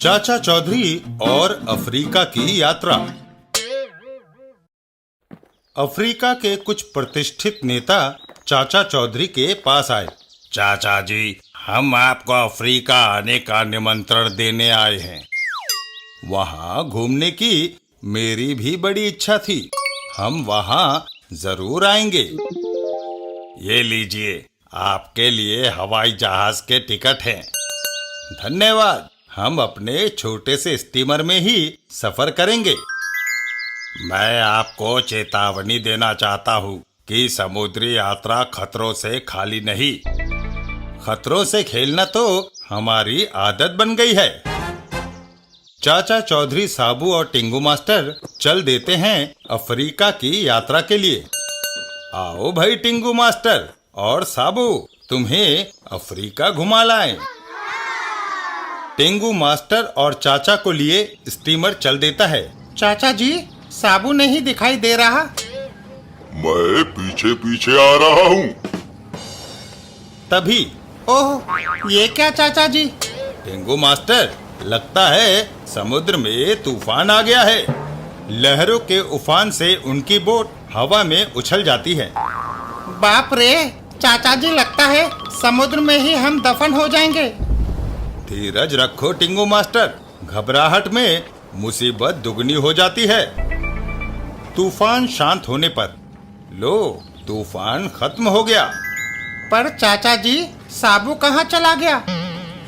चाचा चौधरी और अफ्रीका की यात्रा। अफ्रीका के कुछ प्रतिष्ठित नेता चाचा चौधरी के पास आए। चाचा जी, हम आपको अफ्रीका आने का निमंत्रण देने आए हैं। वहाँ घूमने की मेरी भी बड़ी इच्छा थी। हम वहाँ जरूर आएंगे। ये लीजिए, आपके लिए हवाई जहाज के टिकट हैं। धन्यवाद। हम अपने छोटे से स्टीमर में ही सफर करेंगे। मैं आपको चेतावनी देना चाहता हूँ कि समुद्री यात्रा खतरों से खाली नहीं। खतरों से खेलना तो हमारी आदत बन गई है। चाचा चौधरी साबू और टिंगू मास्टर चल देते हैं अफ्रीका की यात्रा के लिए। आओ भाई टिंगू मास्टर और साबू, तुम्हें अफ्रीका घुमा लाएं। टिंगू मास्टर और चाचा को लिए स्टीमर चल देता है। चाचा जी, साबू नहीं दिखाई दे रहा। मैं पीछे पीछे आ रहा हूँ। तभी ओह, ये क्या चाचा जी? टिंगू मास्टर, लगता है समुद्र में तूफान आ गया है। लहरों के उफान से उनकी बोट हवा में उछल जाती है। बाप रे चाचा जी, लगता है समुद्र में ही हम दफन हो जाएंगे। धीरज रखो टिंगू मास्टर, घबराहट में मुसीबत दुगनी हो जाती है। तूफान शांत होने पर लो, तूफान खत्म हो गया। पर चाचा जी, साबू कहाँ चला गया?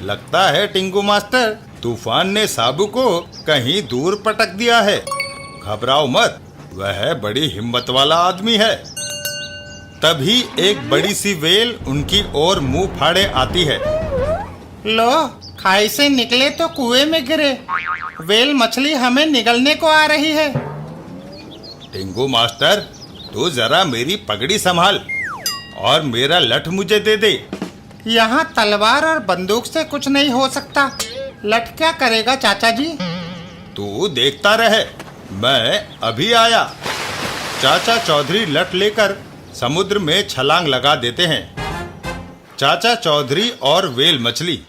लगता है टिंगू मास्टर, तूफान ने साबू को कहीं दूर पटक दिया है। घबराओ मत, वह बड़ी हिम्मत वाला आदमी है। तभी एक बड़ी सी वेल उनकी ओर मुंह फाड़े आती है। लो, खाई से निकले तो कुएं में गिरे। वेल मछली हमें निगलने को आ रही है। टिंगू मास्टर, तू जरा मेरी पगड़ी संभाल और मेरा लठ मुझे दे दे। यहाँ तलवार और बंदूक से कुछ नहीं हो सकता। लठ क्या करेगा चाचा जी? तू देखता रहे, मैं अभी आया। चाचा चौधरी लठ लेकर समुद्र में छलांग लगा देते हैं। चाचा चौधरी और वेल मछली।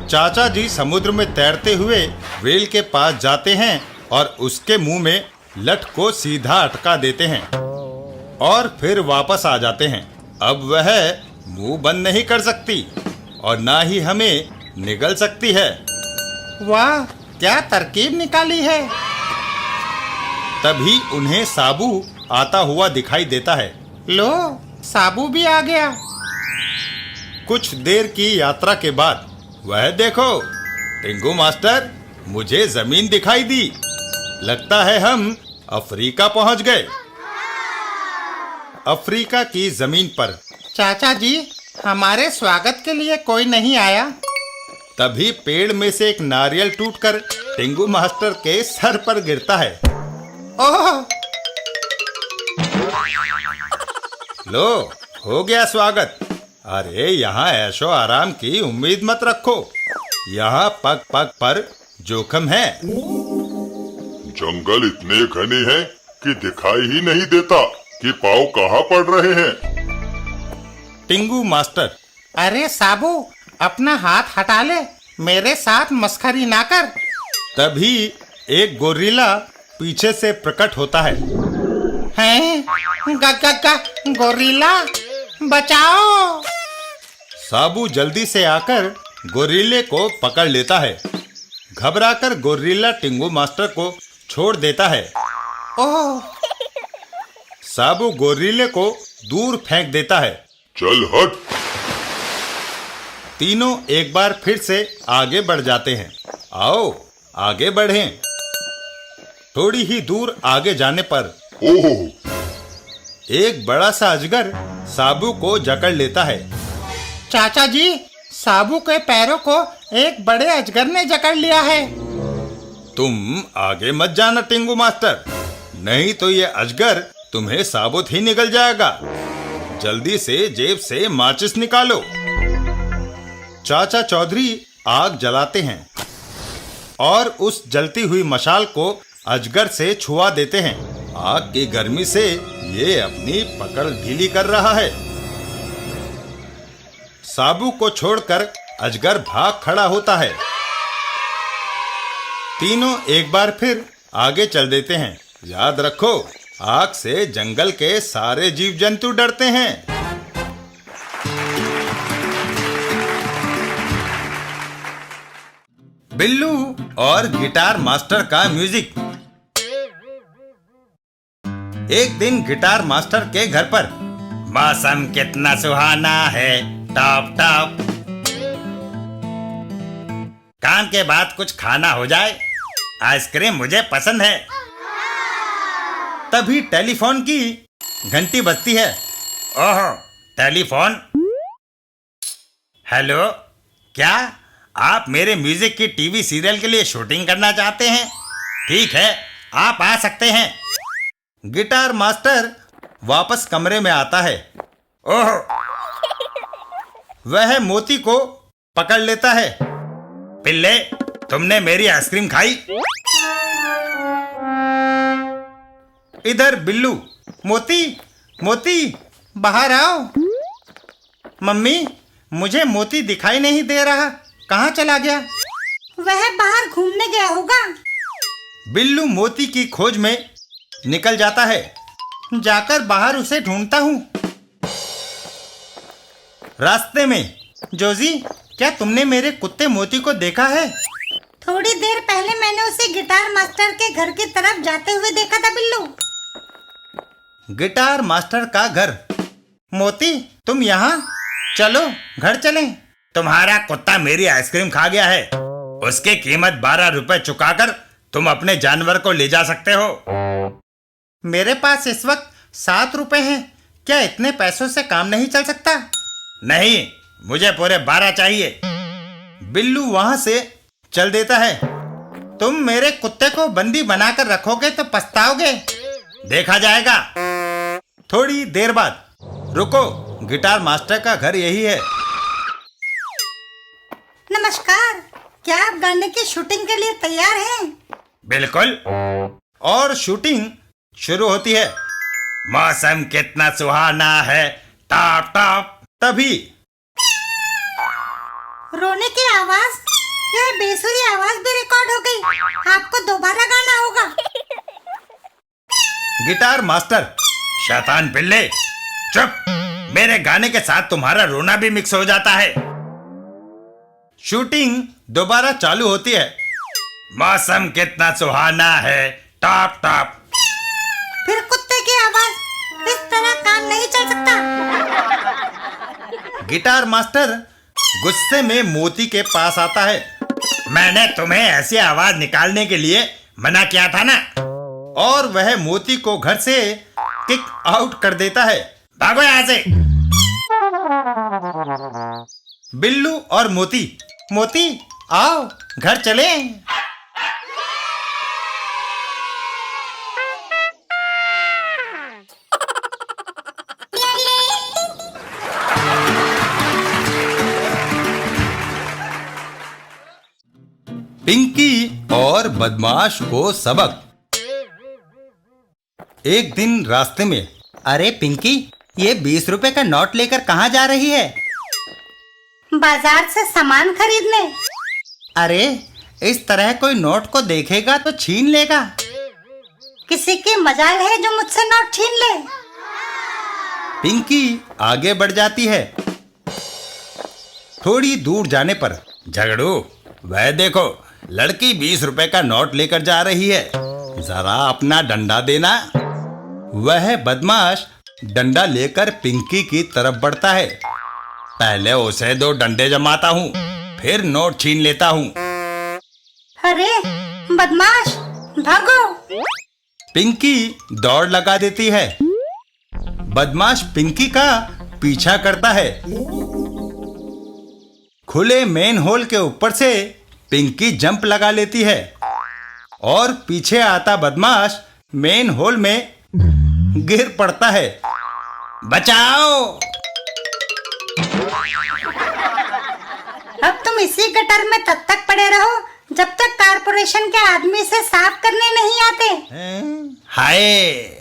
चाचा जी समुद्र में तैरते हुए वेल के पास जाते हैं और उसके मुंह में लठ को सीधा अटका देते हैं और फिर वापस आ जाते हैं। अब वह मुंह बंद नहीं कर सकती और ना ही हमें निगल सकती है। वाह, क्या तरकीब निकाली है। तभी उन्हें साबू आता हुआ दिखाई देता है। लो, साबू भी आ गया। कुछ देर की यात्रा के बाद वह देखो टिंगू मास्टर, मुझे जमीन दिखाई दी। लगता है हम अफ्रीका पहुंच गए। अफ्रीका की जमीन पर चाचा जी, हमारे स्वागत के लिए कोई नहीं आया। तभी पेड़ में से एक नारियल टूटकर टिंगू मास्टर के सर पर गिरता है। ओह! लो, हो गया स्वागत। अरे यहाँ ऐशो आराम की उम्मीद मत रखो। यहाँ पग पग पर जोखिम है। जंगल इतने घने हैं कि दिखाई ही नहीं देता कि पाँव कहाँ पड़ रहे हैं। टिंगू मास्टर, अरे साबू, अपना हाथ हटा ले, मेरे साथ मस्खरी ना कर। तभी एक गोरिल्ला पीछे से प्रकट होता है। हैं? गोरिल्ला, बचाओ! साबू जल्दी से आकर गोरिल्ले को पकड़ लेता है। घबराकर गोरिल्ला टिंगू मास्टर को छोड़ देता है। ओह! साबू गोरिल्ले को दूर फेंक देता है। चल हट। तीनों एक बार फिर से आगे बढ़ जाते हैं। आओ आगे बढ़ें। थोड़ी ही दूर आगे जाने पर ओह! एक बड़ा सा अजगर साबू को जकड़ लेता है। चाचा जी, साबू के पैरों को एक बड़े अजगर ने जकड़ लिया है। तुम आगे मत जाना टिंगू मास्टर, नहीं तो ये अजगर तुम्हें साबुत ही निगल जाएगा। जल्दी से जेब से माचिस निकालो। चाचा चौधरी आग जलाते हैं और उस जलती हुई मशाल को अजगर से छुआ देते हैं। आग की गर्मी से ये अपनी पकड़ ढीली कर रहा है। साबू को छोड़कर अजगर भाग खड़ा होता है। तीनों एक बार फिर आगे चल देते हैं। याद रखो, आग से जंगल के सारे जीव जंतु डरते हैं। बिल्लू और गिटार मास्टर का म्यूजिक। एक दिन गिटार मास्टर के घर पर मौसम कितना सुहाना है, टॉप टॉप। काम के बाद कुछ खाना हो जाए, आइसक्रीम मुझे पसंद है। तभी टेलीफोन की घंटी बजती है। ओहो, टेलीफोन। हेलो, क्या आप मेरे म्यूजिक की टीवी सीरियल के लिए शूटिंग करना चाहते हैं? ठीक है, आप आ सकते हैं। गिटार मास्टर वापस कमरे में आता है। ओह, वह मोती को पकड़ लेता है। पिल्ले, तुमने मेरी आइसक्रीम खाई? इधर बिल्लू, मोती मोती बाहर आओ। मम्मी, मुझे मोती दिखाई नहीं दे रहा, कहाँ चला गया? वह बाहर घूमने गया होगा। बिल्लू मोती की खोज में निकल जाता है। जाकर बाहर उसे ढूंढता हूँ। रास्ते में, जोजी, क्या तुमने मेरे कुत्ते मोती को देखा है? थोड़ी देर पहले मैंने उसे गिटार मास्टर के घर की तरफ जाते हुए देखा था बिल्लू। गिटार मास्टर का घर। मोती, तुम यहाँ? चलो घर चलें। तुम्हारा कुत्ता मेरी आइसक्रीम खा गया है। उसकी कीमत 12 रुपए चुकाकर तुम अपने जानवर को ले जा सकते हो। मेरे पास इस वक्त 7 रुपए हैं। क्या इतने पैसों से काम नहीं चल सकता? नहीं, मुझे पूरे 12 चाहिए। बिल्लू वहां से चल देता है। तुम मेरे कुत्ते को बंदी बनाकर रखोगे तो पछताओगे। देखा जाएगा। थोड़ी देर बाद, रुको, गिटार मास्टर का घर यही है। नमस्कार, क्या आप गाने की शूटिंग के लिए तैयार हैं? बिल्कुल। और शूटिंग शुरू होती है। मौसम कितना सुहाना है, टॉप टॉप। तभी रोने की आवाज, यह बेसुरी आवाज भी रिकॉर्ड हो गई। आपको दोबारा गाना होगा। गिटार मास्टर, शैतान पिल्ले, चुप। मेरे गाने के साथ तुम्हारा रोना भी मिक्स हो जाता है। शूटिंग दोबारा चालू होती है। मौसम कितना सुहाना है, टॉप टॉप। फिर कुत्ते की आवाज, इस तरह काम नहीं चल सकता। गिटार मास्टर गुस्से में मोती के पास आता है। मैंने तुम्हें ऐसी आवाज निकालने के लिए मना किया था ना। और वह मोती को घर से किक आउट कर देता है। भागो यहाँ से। बिल्लू और मोती, मोती आओ घर चलें। पिंकी और बदमाश को सबक। एक दिन रास्ते में, अरे पिंकी, ये 20 रुपए का नोट लेकर कहाँ जा रही है? बाजार से सामान खरीदने। अरे, इस तरह कोई नोट को देखेगा तो छीन लेगा। किसी की मजाल है जो मुझसे नोट छीन ले। पिंकी आगे बढ़ जाती है। थोड़ी दूर जाने पर, झगड़ू, वह देखो, लड़की 20 रुपए का नोट लेकर जा रही है। जरा अपना डंडा देना। वह बदमाश डंडा लेकर पिंकी की तरफ बढ़ता है। पहले उसे 2 डंडे जमाता हूँ, फिर नोट छीन लेता हूँ। अरे बदमाश, भागो। पिंकी दौड़ लगा देती है। बदमाश पिंकी का पीछा करता है। खुले मेन होल के ऊपर से पिंकी जंप लगा लेती है और पीछे आता बदमाश मेन होल में गिर पड़ता है। बचाओ! अब तुम इसी गटर में तब तक पड़े रहो जब तक कारपोरेशन के आदमी से साफ करने नहीं आते। हाय!